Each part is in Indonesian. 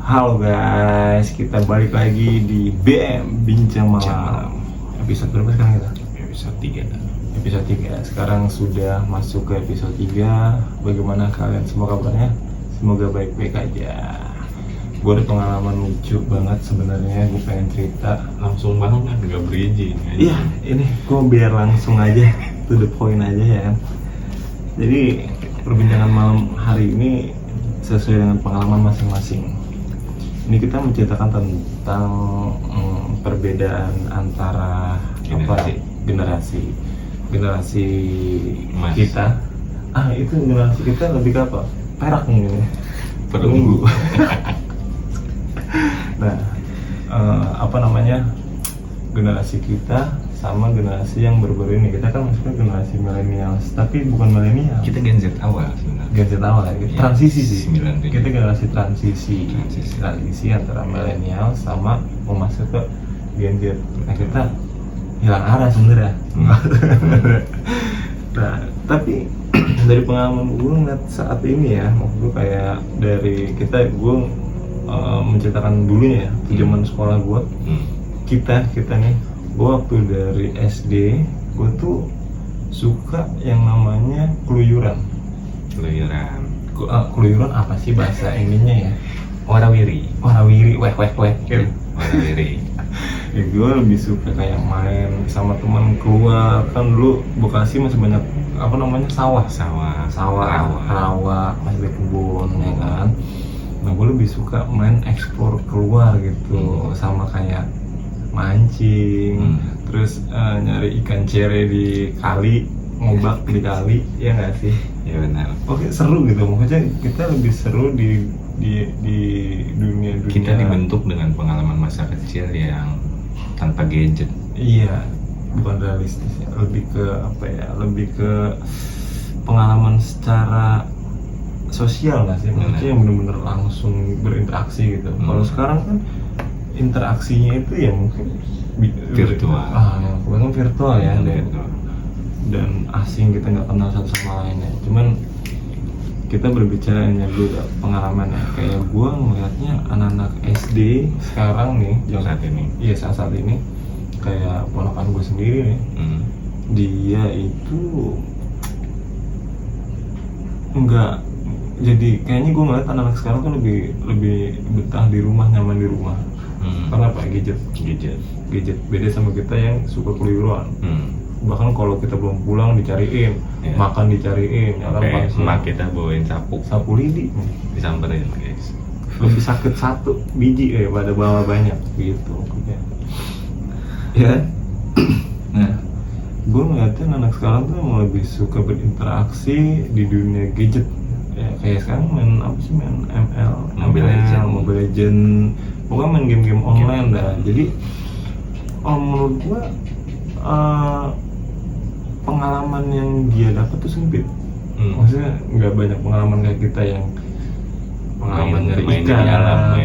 Halo guys, kita balik lagi di BM Bincang Malam. Episode berapa sekarang kita? Episode 3. Episode 3. Sekarang sudah masuk ke episode 3. Bagaimana kalian semua kabarnya? Semoga baik-baik aja. Gue ada pengalaman lucu banget sebenarnya, gue pengen cerita. Langsung banget kan, gak berizin. Iya, ini gue biar langsung aja, to the point aja ya kan. Jadi perbincangan malam hari ini sesuai dengan pengalaman masing-masing. Ini kita menceritakan tentang perbedaan antara generasi Mas. kita. Itu generasi kita lebih ke apa? Perak mungkin ya. Perunggu. Nah, generasi kita sama generasi yang baru-baru ini. Kita kan maksudnya generasi milenial, tapi bukan milenial. Kita Gen Z awal sebenarnya. Gen Z awal ya, transisi sih. 97. Kita generasi transisi antara milenial sama mau masuk ke Gen Z. Nah, kita hilang arah sebenarnya. Nah, tapi dari pengalaman gue ngeliat saat ini ya, maksud gue kayak dari gue menceritakan dulunya ya, zaman sekolah gue, kita nih, gue waktu dari SD, gue tuh suka yang namanya keluyuran. Keluyuran apa sih bahasa ininya ya? Warawiri. Weh. Warawiri. Ya, gue lebih suka kayak main sama teman keluar. Kan dulu Bekasi masih banyak sawah, rawa, masih ada kebun ya kan. Nah, gue lebih suka main explore keluar gitu, sama kayak mancing, terus nyari ikan cere di kali, ngobak di kali, ya nggak sih? Ya benar. Oke, seru gitu, maksudnya kita lebih seru di dunia. Kita dibentuk dengan pengalaman masa kecil yang tanpa gadget. Iya, bukan realistis ya, lebih ke pengalaman secara sosial nggak sih? Maksudnya yang benar-benar langsung berinteraksi gitu. Kalau sekarang kan interaksinya itu ya mungkin virtual. Yang kebanyakan virtual ya, dan asing, kita nggak kenal satu sama lainnya. Cuman kita berbicaranya dulu pengalaman ya. Kayak gue ngeliatnya anak-anak SD sekarang nih, saat ini kayak ponakan gue sendiri nih, dia itu enggak. Jadi kayaknya gue ngeliat anak-anak sekarang tuh lebih betah di rumah, nyaman di rumah. Karena apa? Gadget. Beda sama kita yang suka keluyuran. Bahkan kalau kita belum pulang dicariin, makan dicariin, ya kan? Emak kita bawain sapu lidi, disamperin guys. lebih sakit satu biji pada bawa banyak gitu ya. Nah, gue ngeliatnya anak sekarang tuh emang lebih suka berinteraksi di dunia gadget ya. Kayak sekarang main ML, Mobile Legend, pokoknya main game-game online dah. Jadi menurut gue pengalaman yang dia dapat tuh sempit. Maksudnya nggak banyak pengalaman kayak kita yang pengalaman nyari ikan.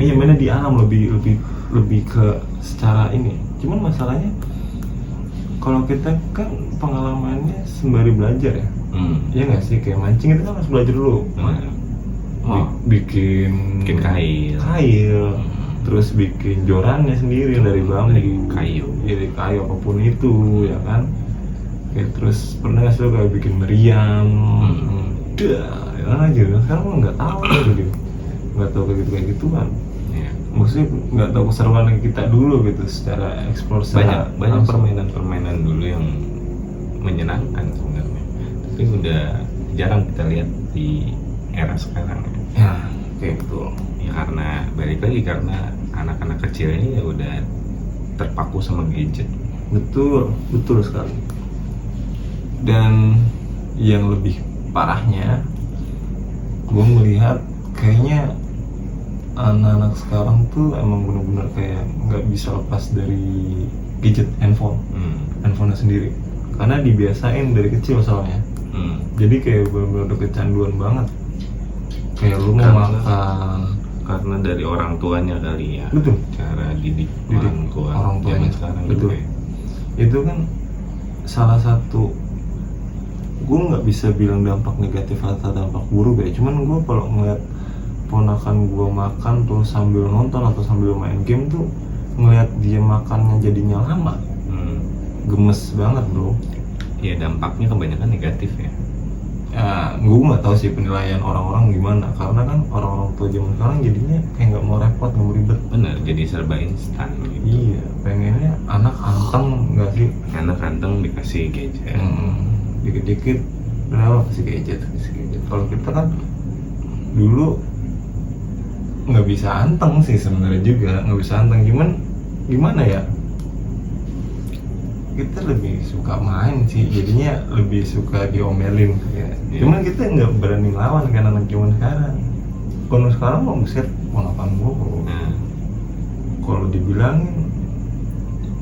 Iya, mainnya di alam, lebih ke secara ini. Cuman masalahnya kalau kita kan pengalamannya sembari belajar ya. Iya nggak sih, kayak mancing itu kan harus belajar dulu. Bikin kail. Terus bikin jorannya sendiri dari bambu, dari kayu apapun itu ya kan. Kayak terus pernah nggak sih lo kayak bikin meriam, ya aja. Sekarang nggak tahu gitu, nggak tahu kayak gituan. Maksudnya nggak tahu keseruan kita dulu gitu secara eksplor. Banyak permainan dulu yang menyenangkan sebenarnya, tapi udah jarang kita lihat di era sekarang. Ya, kayak betul. Ya karena balik lagi, karena anak-anak kecil ini ya udah terpaku sama gadget. Betul sekali. Dan yang lebih parahnya, gue melihat kayaknya anak-anak sekarang tuh emang benar-benar kayak nggak bisa lepas dari gadget, handphonenya sendiri, karena dibiasain dari kecil soalnya. Jadi kayak benar-benar kecanduan banget. Kayak lu mau makan, karena dari orang tuanya kali ya. Betul. Cara didik orang tuanya sekarang. Betul. Itu kan salah satu, gue nggak bisa bilang dampak negatif atau dampak buruk ya. Cuman gue kalau ngeliat ponakan gue makan terus sambil nonton atau sambil main game tuh ngeliat dia makannya jadinya lama, gemes banget bro. Ya dampaknya kebanyakan negatif ya. Ya, gue nggak tahu sih penilaian orang-orang gimana, karena kan orang-orang tua zaman sekarang jadinya kayak nggak mau repot, nggak mau ribet. Bener, jadi serba instan gitu. Iya, pengennya anak anteng nggak sih? Anak anteng dikasih gadget. Dikit-dikit kenapa kasih gadget. Kalau kita kan dulu nggak bisa anteng sih sebenarnya juga, nggak bisa anteng, cuman gimana ya? Kita lebih suka main sih, jadinya lebih suka diomelin ya. Cuman kita nggak berani lawan kan anak zaman sekarang. Kalau sekarang mau buset, ponakan gue kalau dibilangin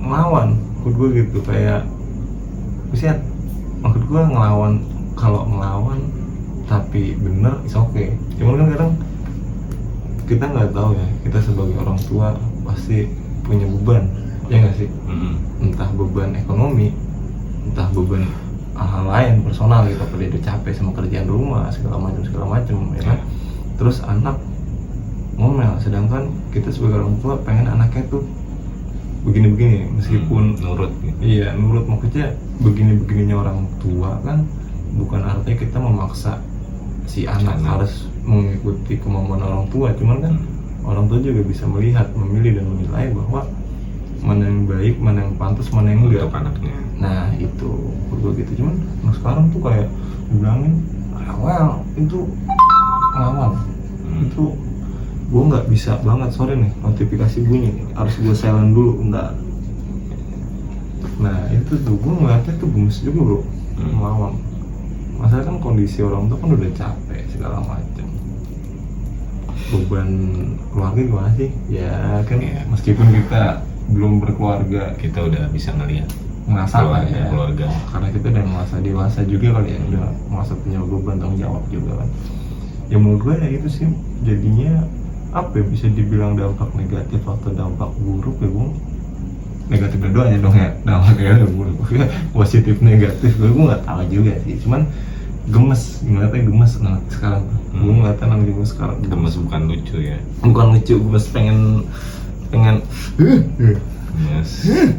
ngelawan, maksud gue gitu kayak buset, maksud gue ngelawan, kalau ngelawan tapi bener is okay. Cuman kan kadang kita nggak tahu ya, kita sebagai orang tua pasti punya beban, ya nggak sih? Entah beban ekonomi, entah beban hal lain personal gitu, apa dia udah capek sama kerjaan rumah segala macam ya kan. Terus anak ngomel, sedangkan kita sebagai orang tua pengen anaknya tuh begini-begini, meskipun nurut gitu. Iya, nurut, maksudnya begini-begininya orang tua kan bukan artinya kita memaksa si anak harus mengikuti kemauan orang tua, cuman kan orang tua juga bisa melihat, memilih dan menilai bahwa mana yang baik, mana yang pantas, mana yang enggak untuk anaknya. Nah itu begitu. Cuman sekarang tuh kayak dibilangin well itu ngelawan, itu gue nggak bisa banget, sorry nih notifikasi bunyi nih, harus gue silent dulu bentar. Nah itu tuh gue ngeliatnya tuh gemes juga bro, ngelawan. Masalah kan kondisi orang tua kan udah capek segala macam, beban keluarga gimana sih ya kan ya. Meskipun kita belum berkeluarga, kita udah bisa ngelihat ngerasa ya keluarga, karena kita udah merasa dewasa juga kali ya, udah merasa punya beban tanggung jawab juga kan. Ya menurut gue ya itu sih jadinya apa ya, bisa dibilang dampak negatif atau dampak buruk ya gue, negatif dua-duanya dong ya, dampak negatif buruk, positif negatif gue nggak tahu juga sih, cuman gemes, ngeliatnya gemes anak sekarang. Gue ngeliatnya anak gemes sekarang, gemes bukan lucu ya, bukan lucu, gemes pengen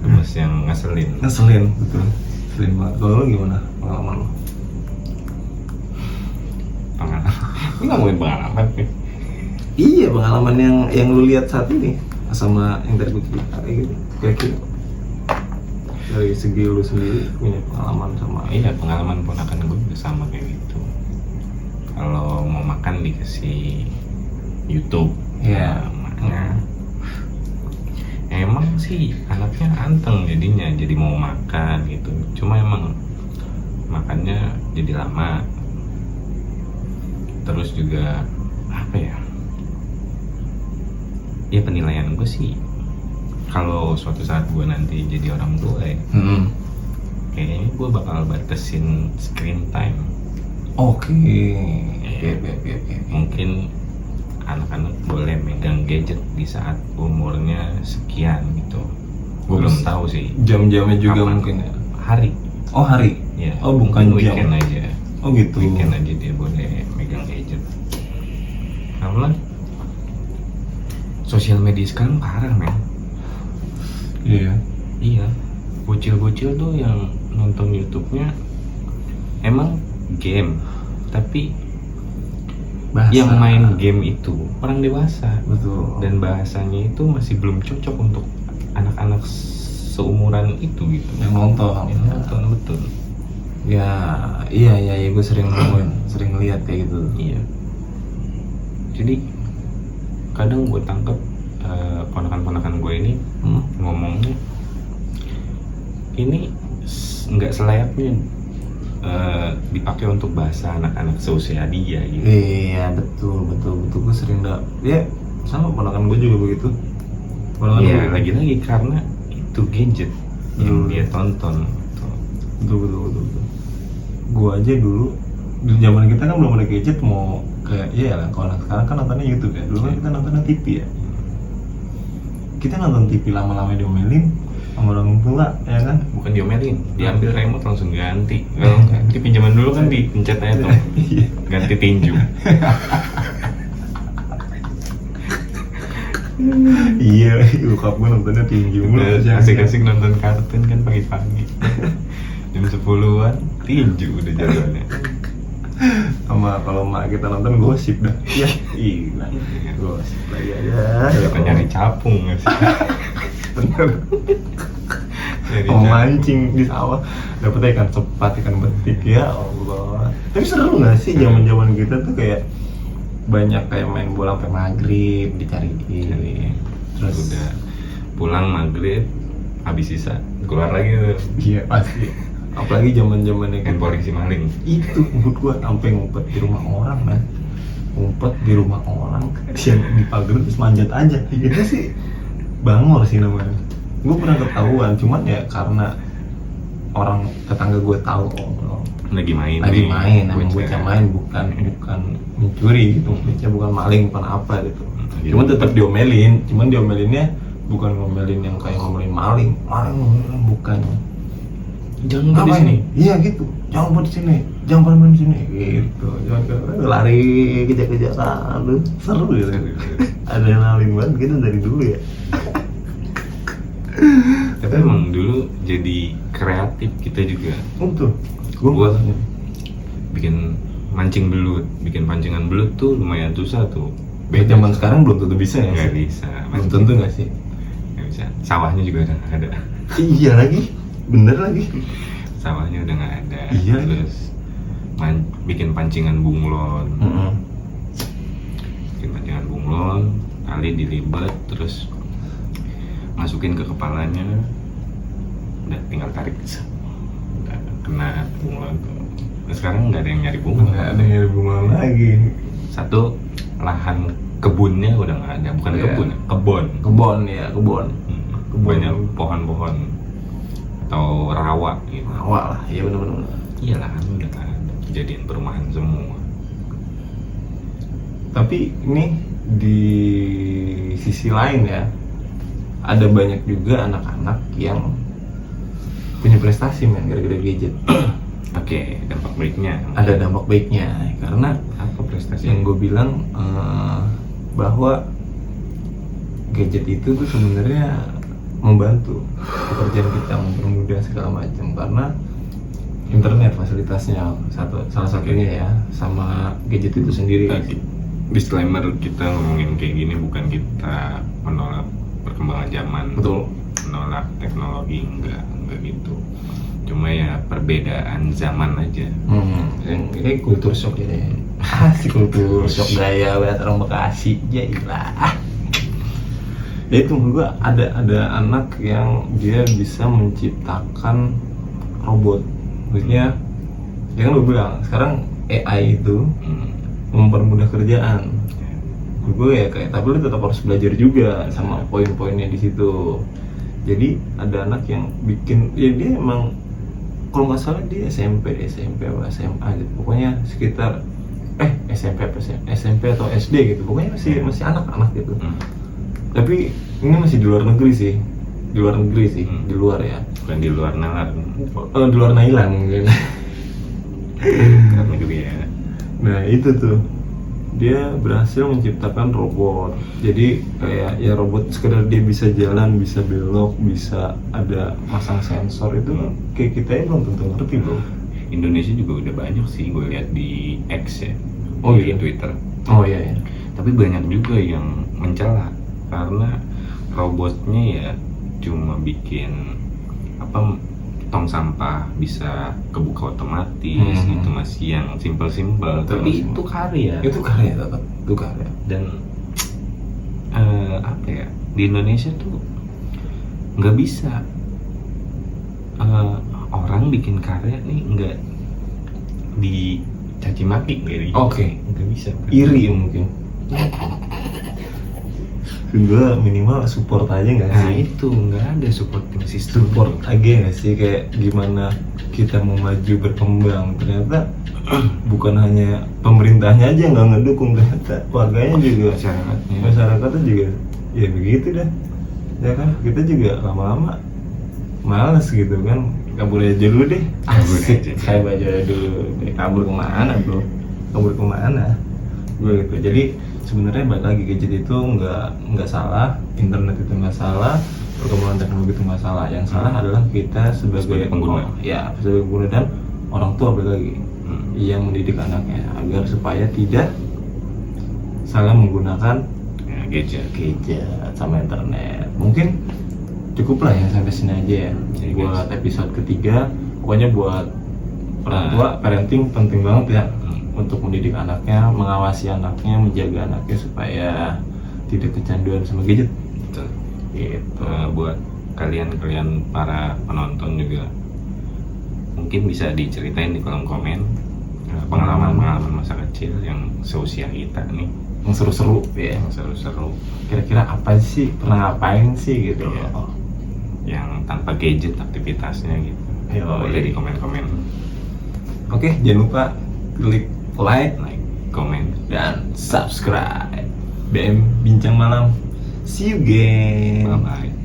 gemes yang ngeselin betul, ngeselin banget. Kalau lo gimana pengalaman lo? Ini ngomongin pengalaman nih. Iya, pengalaman yang lu lihat saat ini sama yang tadi gue cerita kayak gitu, kira-kira dari segi lu sendiri punya pengalaman sama? Iya, pengalaman ponakan gue juga sama kayak gitu. Kalau mau makan dikasih YouTube, ya makanya emang sih anaknya anteng jadinya, jadi mau makan gitu. Cuma emang makannya jadi lama. Terus juga apa ya? Ya penilaian gue sih, kalau suatu saat gue nanti jadi orang tua ya, kayaknya gue bakal batasin screen time. Oke. Mungkin anak-anak boleh megang gadget di saat umurnya sekian gitu. Gue belum tahu sih. Jam-jamnya juga kapan. Mungkin ya. Hari. Oh hari. Ya. Oh bukan weekend jam. aja. Oh gitu. Weekend aja dia boleh megang gadget. Karena sosial media sekarang parah men. Iya. Iya. Bocil-bocil tuh yang nonton YouTube-nya emang game, tapi bahasa. Yang main game itu orang dewasa. Betul. Dan bahasanya itu masih belum cocok untuk anak-anak seumuran itu gitu. Yang nonton. Yang nonton betul. Ya, iya gue sering nemuin, sering lihat kayak gitu. Iya. Jadi kadang gue tangkap ponakan-ponakan gue ini ngomongnya ini nggak selayaknya dipakai untuk bahasa anak-anak seusia dia gitu. Iya betul gue sering ya sama ponakan gue juga begitu. Iya lagi-lagi karena itu gadget yang dia tonton. Betul. Gue aja dulu di zaman kita kan belum ada gadget, mau kayak iya lah, kalau sekarang kan nontonnya YouTube ya, dulu kan kita nontonnya TV ya. Kita nonton TV lama-lama diomelin sama orang tua ya kan, bukan diomelin, diambil remote langsung ganti. Kalau TV zaman dulu kan dipencet aja tuh ganti tinju. Iya, bokap gue nontonnya tinju mulu. Asik-asik nonton kartun kan pagi-pagi. Jam 10-an tinju udah jadwalnya. Sama kalau mak kita nonton gosip dah. Iya, gila. Gosip lagi aja. Kita nyari capung nggak sih? Bener. Nyari Mau capung. mancing di sawah dapet ikan cepat, ikan betik, ya Allah. Tapi seru nggak sih zaman kita tuh kayak banyak kayak main bola sampai maghrib dicariin. Terus Udah pulang maghrib, habis sisa keluar lagi tuh. iya pasti. Apalagi zaman-zamannya Kan polisi maling. itu menurut gua sampai ngumpet di rumah orang man, ngumpet di rumah orang yang di pagar terus manjat aja itu sih bangor sih namanya. Gua pernah ketahuan cuman ya karena orang tetangga gua tahu Lagi main lagi nih, main emang bocah. bocah main bukan mencuri gitu, bocah bukan maling bukan apa gitu. Lagi Cuman main. tetap diomelinnya bukan ngomelin yang kayak ngomelin maling bukan. Jangan ngumpet di Ngapain sini. nih? Iya gitu. Jangan ngumpet di sini. Jangan pada di sini. Gitu. Jangan lari kejar-kejaran lu. Seru gitu. Adrenalin banget gitu dari dulu ya. Tapi emang dulu jadi kreatif kita juga. Betul. Gua Gua ngerasanya. bikin mancing belut, bikin pancingan belut tuh lumayan susah tuh. Zaman sekarang belum tentu bisa ya nggak sih. bisa. Belum tentu nggak sih? Nggak bisa. Sawahnya juga udah nggak ada. Iya lagi. Bener lagi. Sawahnya udah nggak ada. Iya. Terus bikin pancingan bunglon. Bikin pancingan bunglon, tali dilibat, terus masukin ke kepalanya, udah tinggal tarik, udah kena bunglon tuh. Nah, sekarang nggak ada yang nyari bunglon. Nggak ada yang bunga lagi. Satu, lahan kebunnya udah nggak ada, bukan Iya. kebun, kebon. Kebon ya kebon. Kebun. Banyak pohon-pohon atau rawa gitu. Awal lah. Iya bener-bener. Iya, lahan udah nggak ada, jadiin perumahan semua. Tapi ini di sisi lain ya, ada banyak juga anak-anak yang punya prestasi men gara-gara gadget. Oke, dampak baiknya Ada dampak baiknya karena apa prestasi yang gue bilang bahwa gadget itu tuh sebenarnya membantu pekerjaan kita, mempermudah segala macam karena internet fasilitasnya salah satunya ya, sama gadget itu sendiri. Disclaimer, kita ngomongin kayak gini bukan kita menolak perkembangan zaman, Betul. menolak teknologi, enggak gitu. Cuma ya perbedaan zaman aja. Ini kultur shock ini. Si kultur shock gaya banget orang Bekasi, jailah. Ya itu menurut gua ada anak yang dia bisa menciptakan robot. Maksudnya, ya kan gue bilang sekarang AI itu mempermudah kerjaan. Gue ya kayak, tapi lu tetap harus belajar juga sama poin-poinnya di situ. Jadi ada anak yang bikin, ya dia emang kalau nggak salah dia SMP atau SMA gitu. Pokoknya sekitar SMP atau SD gitu. Pokoknya masih anak-anak gitu. Tapi ini masih di luar negeri sih. Di luar ya. Bukan di luar nalar. Di luar Thailand mungkin. Karena juga ya. Nah itu tuh dia berhasil menciptakan robot. Jadi kayak ya robot sekedar dia bisa jalan, bisa belok, bisa ada masang sensor itu kayak kita belum tentu ngerti bro. Indonesia juga udah banyak sih gue lihat di X ya. Oh, di iya. Twitter. Oh iya. Tapi banyak juga yang mencela karena robotnya ya cuma bikin apa, tong sampah bisa kebuka otomatis, itu masih yang simple-simple. Betul, Tapi simple. itu karya. Itu karya tetap, itu karya. Dan apa ya, di Indonesia tuh nggak bisa orang bikin karya nih nggak dicaci maki, nggak bisa. Iri mungkin. Gue minimal support aja nggak Nah sih? itu nggak ada supporting system. Support aja nggak sih, kayak gimana kita mau maju berkembang, ternyata bukan hanya pemerintahnya aja nggak ngedukung, ternyata warganya juga, masyarakatnya juga ya begitu dah ya kan. Kita juga lama-lama males gitu kan, kabur aja dulu deh. Kabur Asik, aja. saya baca dulu deh, kabur kemana bro, kabur kemana gue gitu. Jadi sebenarnya balik lagi, gadget itu nggak salah, internet itu nggak salah, perkembangan teknologi itu nggak salah. Yang salah adalah kita sebagai pengguna. ya sebagai pengguna dan orang tua balik lagi yang mendidik anaknya agar supaya tidak salah menggunakan Ya, gadget. gadget sama internet. Mungkin cukup lah ya sampai sini aja ya Ya, buat episode ketiga. Pokoknya buat orang Nah. tua, parenting penting banget ya Hmm. untuk mendidik anaknya, mengawasi anaknya, menjaga anaknya supaya tidak kecanduan sama gadget. Betul. Gitu. Buat kalian para penonton juga mungkin bisa diceritain di kolom komen pengalaman masa kecil yang seusia kita nih, Yang seru-seru ya. yang seru-seru, Kira-kira apa sih? Pernah ngapain sih gitu? Iya. yang tanpa gadget aktivitasnya gitu. Yo, Boleh iya. di komen-komen, Oke, jangan lupa klik like komen. dan subscribe. BM Bincang Malam. See you again. Bye bye.